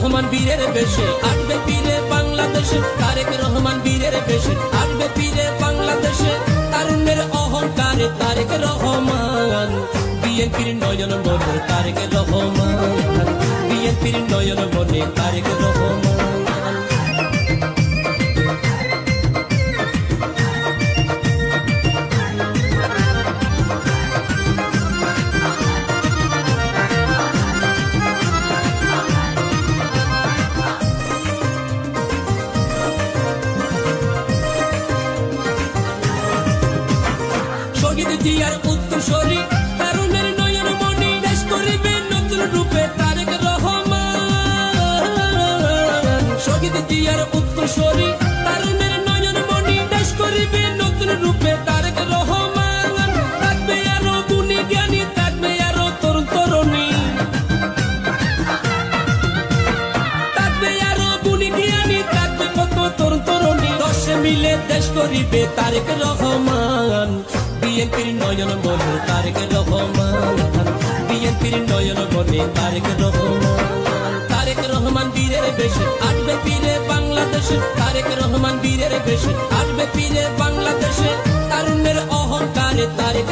রহমান বীরের বেশে আসবে ফিরে বাংলাদেশে, তারেক রহমান বীরের বেশে আসবে ফিরে বাংলাদেশে। তারুণ্যের অহংকারে তারেক রহমান, বিএনপির নয়ন মনে তারেক রহমান, বিএনপির নয়ন মনে তারেক রহমান। শহীদ জিয়ার উত্তরসূরি, তারুণের নয়ন মনি, দেশ করিবে নতুন রূপে তারেক রহমান। শহীদ জিয়ার উত্তরসূরি, তারুণের নয়ন মনি, দেশ করিবে নতুন রূপে তারেক রহমান। থাকবে আরো গুণী জ্ঞানী, থাকবে আরো তরুণ তরুণী, থাকবে আরো গুণী জ্ঞানী, থাকবে কত তরুণ তরুণী। দশে মিলে দেশ করিবে তারেক রহমান, বিএনপির নয়ন মনে তারেক রহমান, বিএনপির নয়ন মনে তারেক রহমান। তারেক রহমান বীরের বেশে আসবে ফিরে বাংলাদেশে, তারেক রহমান বীরের বেশে আসবে ফিরে বাংলাদেশে। তারুণ্যের অহংকারে তারেক